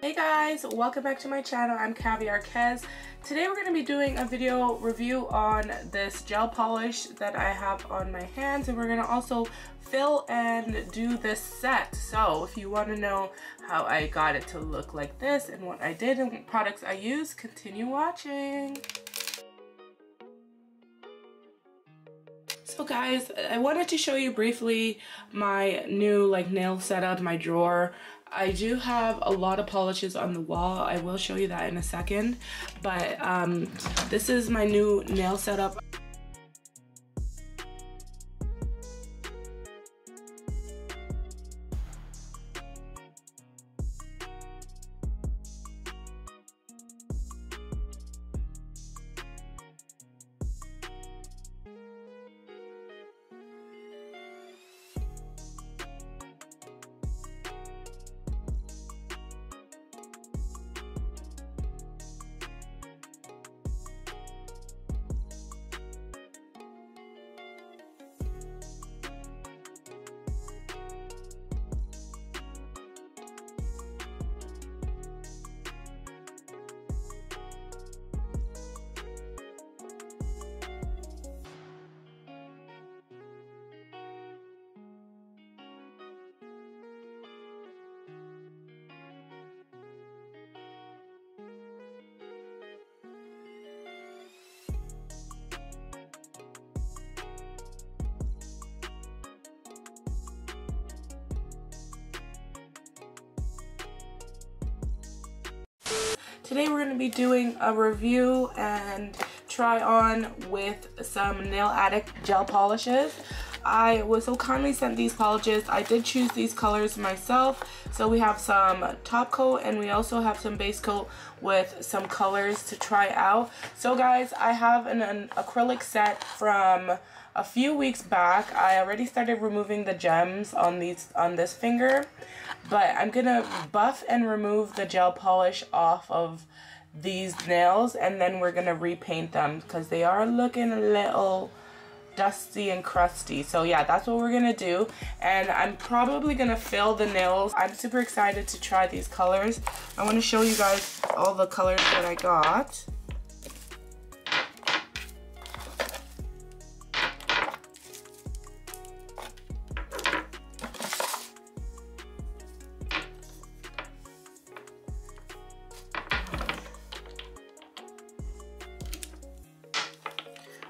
Hey guys, welcome back to my channel. I'm Caviar Kez. Today we're going to be doing a video review on this gel polish that I have on my hands, and we're going to also fill and do this set. So if you want to know how I got it to look like this and what I did and what products I used, continue watching. So guys, I wanted to show you briefly my new nail setup, my drawer. I do have a lot of polishes on the wall. I will show you that in a second, but this is my new nail setup. Today we're going to be doing a review and try on with some Nail Addict gel polishes. I was so kindly sent these polishes. I did choose these colors myself. So we have some top coat and we also have some base coat with some colors to try out. So guys, I have an acrylic set from a few weeks back. I already started removing the gems on this finger, but I'm gonna buff and remove the gel polish off of these nails, and then we're gonna repaint them because they are looking a little dusty and crusty. So yeah, that's what we're gonna do, and I'm probably gonna fill the nails. I'm super excited to try these colors. I want to show you guys all the colors that I got.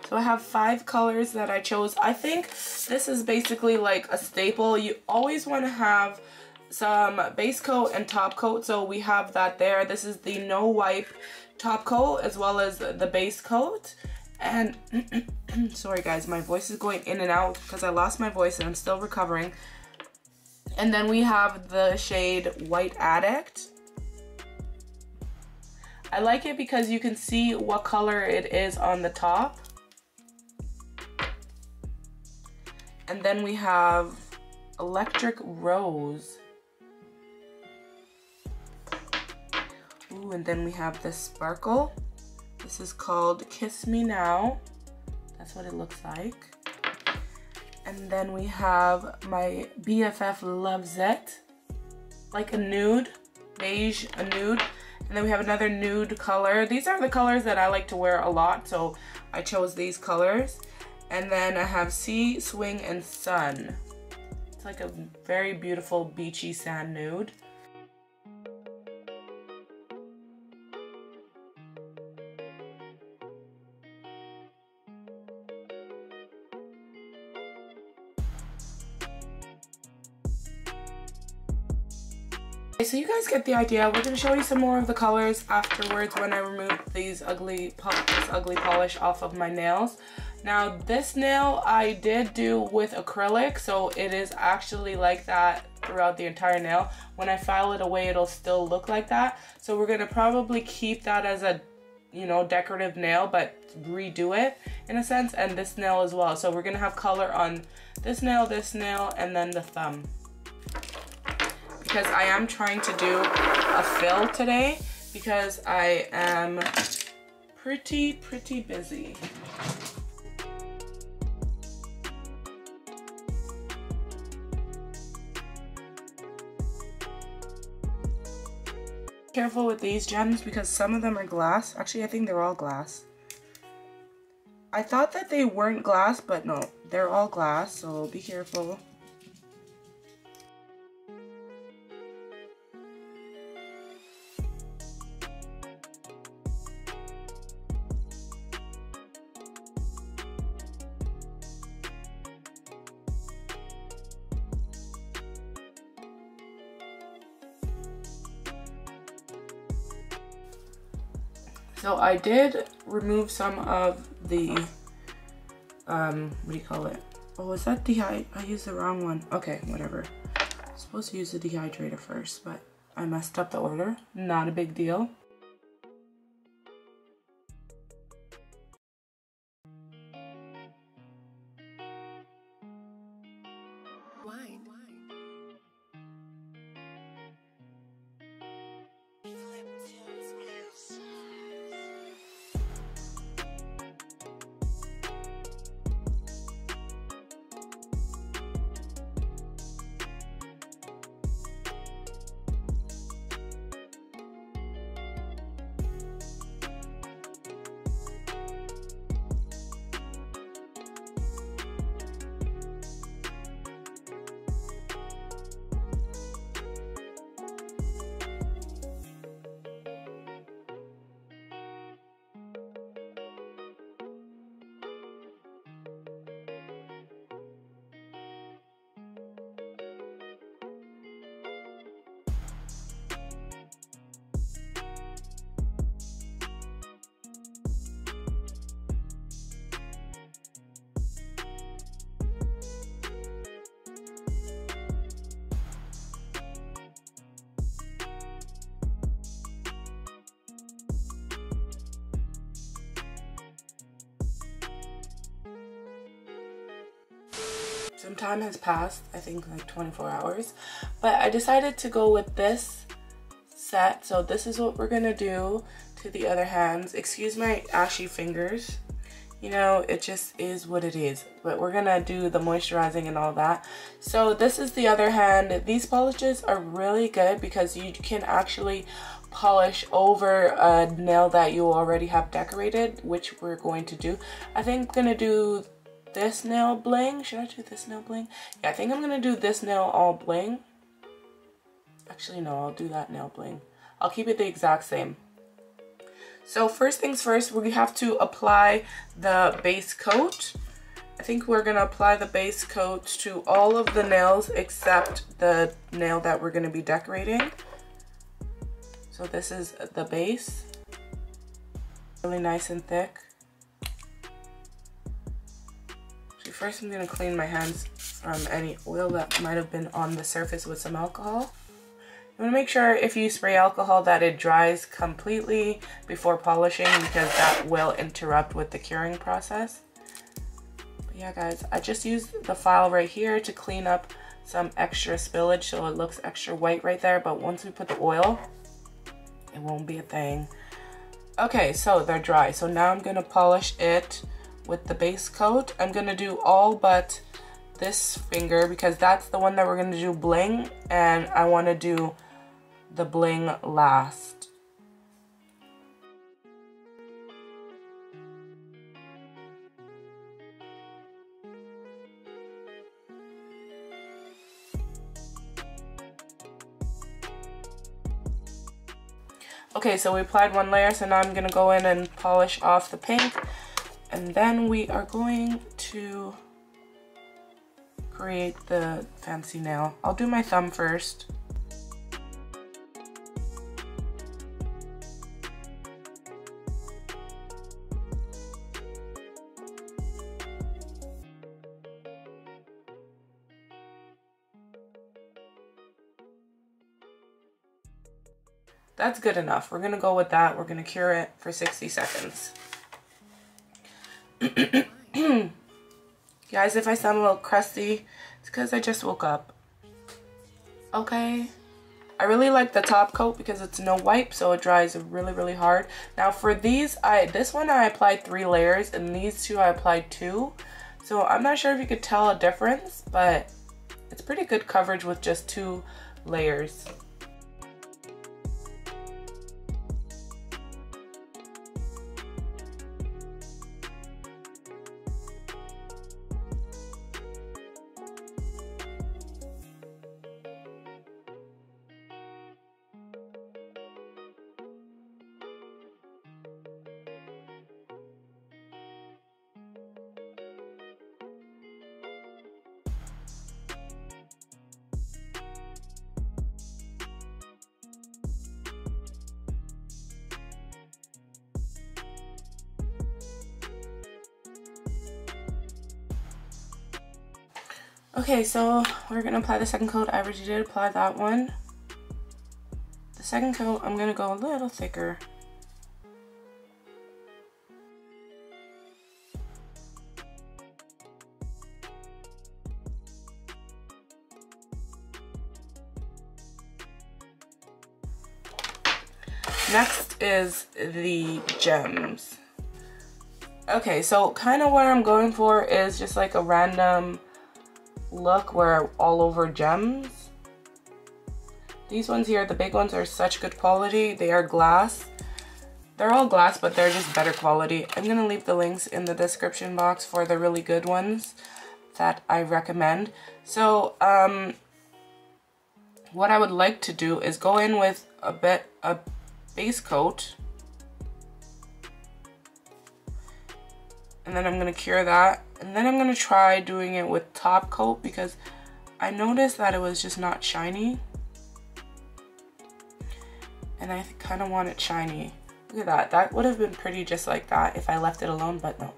So I have 5 colors that I chose. I think this is basically like a staple. You always want to have some base coat and top coat. So we have that there. This is the no wipe top coat as well as the base coat. And sorry guys, my voice is going in and out because I lost my voice and I'm still recovering. And then we have the shade White Addict. I like it because you can see what color it is on the top. And then we have Electric Rose. Ooh, and then we have this sparkle. This is called Kiss Me Now. That's what it looks like. And then we have my BFF Loves It. Like a nude, beige, a nude. And then we have another nude color. These are the colors that I like to wear a lot, so I chose these colors. And then I have Sea, Swing, and Sun. It's like a very beautiful beachy sand nude. So you guys get the idea. We're going to show you some more of the colors afterwards when I remove this ugly polish off of my nails. Now this nail I did do with acrylic, so it is actually like that throughout the entire nail. When I file it away, it'll still look like that. So we're going to probably keep that as a, you know, decorative nail, but redo it in a sense, and this nail as well. So we're going to have color on this nail, and then the thumb. Because I am trying to do a fill today because I am pretty busy. Careful with these gems because some of them are glass. Actually, I think they're all glass. I thought that they weren't glass, but no, they're all glass, so be careful. So I did remove some of the, what do you call it? Oh, was that I used the wrong one. Okay, whatever. I'm supposed to use the dehydrator first, but I messed up the order. Not a big deal. Some time has passed, I think like 24 hours, but I decided to go with this set. So this is what we're gonna do to the other hands. Excuse my ashy fingers, you know, it just is what it is, but we're gonna do the moisturizing and all that. So this is the other hand. These polishes are really good because you can actually polish over a nail that you already have decorated, which we're going to do. I think I'm gonna do this nail bling. Should I do this nail bling? Yeah, I think I'm gonna do this nail all bling. Actually, no, I'll do that nail bling. I'll keep it the exact same. So first things first, we have to apply the base coat. I think we're gonna apply the base coat to all of the nails except the nail that we're gonna be decorating. So this is the base. Really nice and thick. First, I'm going to clean my hands from any oil that might have been on the surface with some alcohol. You want to make sure if you spray alcohol that it dries completely before polishing, because that will interrupt with the curing process. But yeah guys, I just used the file right here to clean up some extra spillage so it looks extra white right there, but once we put the oil, it won't be a thing. Okay, so they're dry. So now I'm going to polish it with the base coat. I'm gonna do all but this finger because that's the one that we're gonna do bling, and I want to do the bling last. Okay, so we applied one layer, so now I'm gonna go in and polish off the pink. And then we are going to create the fancy nail. I'll do my thumb first. That's good enough. We're gonna go with that. We're gonna cure it for 60 seconds. Guys, if I sound a little crusty, it's because I just woke up. Okay. I really like the top coat because it's no wipe, so it dries really hard. Now for these, this one I applied 3 layers, and these two I applied 2. So I'm not sure if you could tell a difference, but it's pretty good coverage with just 2 layers. Okay, so we're gonna apply the second coat. I already did apply that one. The second coat, I'm gonna go a little thicker. Next is the gems. Okay, so kind of what I'm going for is just like a random look where all over gems. These ones here, the big ones, are such good quality. They are glass. They're all glass, but they're just better quality. I'm gonna leave the links in the description box for the really good ones that I recommend. So what I would like to do is go in with a base coat, and then I'm gonna cure that, and then I'm gonna try doing it with top coat because I noticed that it was just not shiny, and I kind of want it shiny. Look at that. That would have been pretty just like that if I left it alone, but no.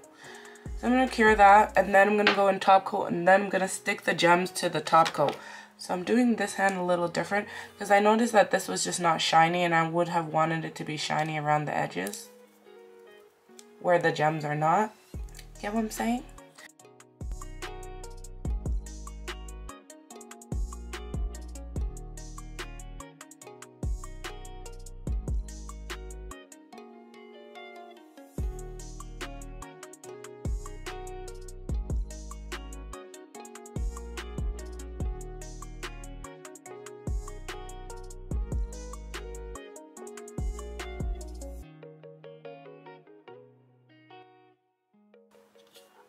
So I'm gonna cure that, and then I'm gonna go in top coat, and then I'm gonna stick the gems to the top coat. So I'm doing this hand a little different because I noticed that this was just not shiny, and I would have wanted it to be shiny around the edges where the gems are not. Get what I'm saying?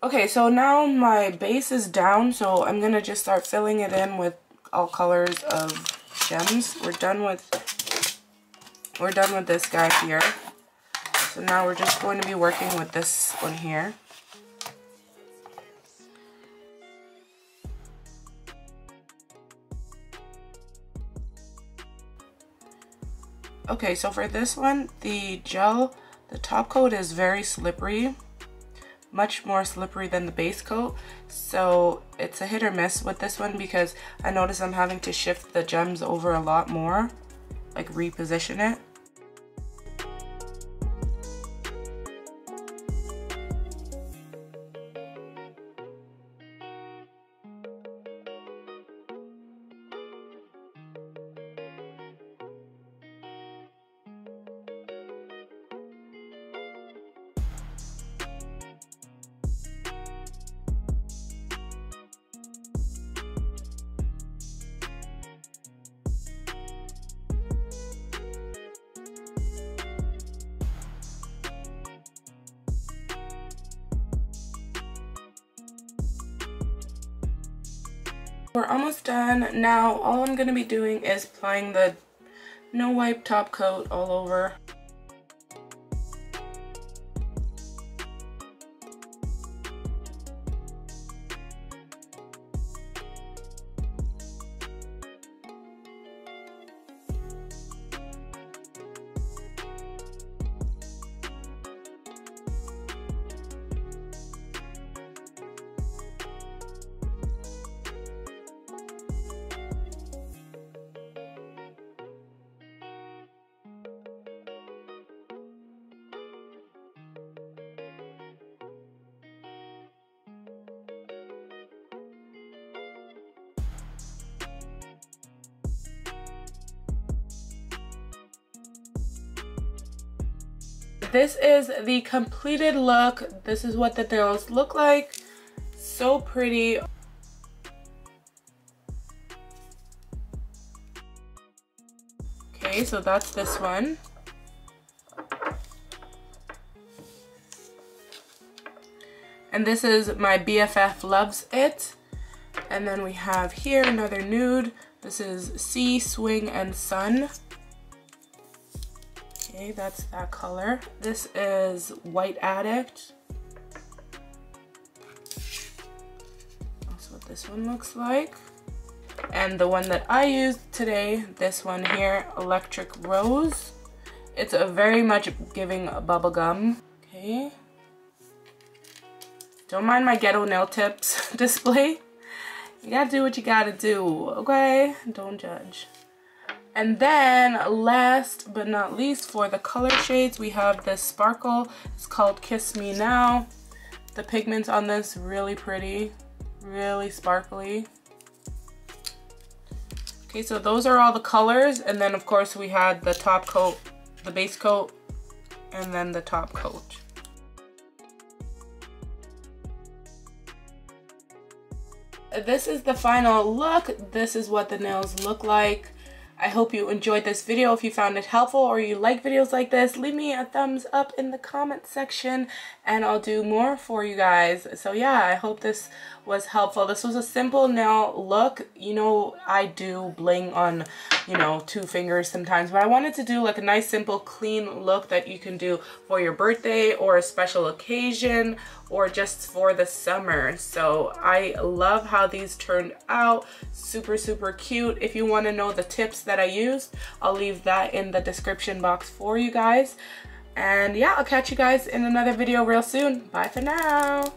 Okay, so now my base is down, so I'm gonna just start filling it in with all colors of gems. We're done with this guy here. So now we're just going to be working with this one here. Okay, so for this one, the gel, the top coat is very slippery. Much more slippery than the base coat, so it's a hit or miss with this one because I notice I'm having to shift the gems over a lot more, like reposition it. We're almost done. Now all I'm going to be doing is applying the no wipe top coat all over. This is the completed look. This is what the nails look like. So pretty. Okay, so that's this one. And this is my BFF Loves It. And then we have here another nude. This is Sea, Swing, and Sun. Okay, that's that color. This is White Addict. That's what this one looks like. And the one that I used today, this one here, Electric Rose. It's a very much giving bubblegum. Okay. Don't mind my ghetto nail tips display. You gotta do what you gotta do, okay? Don't judge. And then last but not least, for the color shades, we have this sparkle. It's called Kiss Me Now. The pigments on this really pretty, really sparkly. Okay, so those are all the colors, and then of course we had the top coat, the base coat, and then the top coat. This is the final look. This is what the nails look like. I hope you enjoyed this video. If you found it helpful or you like videos like this, leave me a thumbs up in the comment section and I'll do more for you guys. So yeah, I hope this was helpful. This was a simple nail look. You know, I do bling on, you know, 2 fingers sometimes, but I wanted to do like a nice, simple, clean look that you can do for your birthday or a special occasion or just for the summer. So I love how these turned out. Super, super cute. If you want to know the tips that I used, I'll leave that in the description box for you guys. And yeah, I'll catch you guys in another video real soon. Bye for now.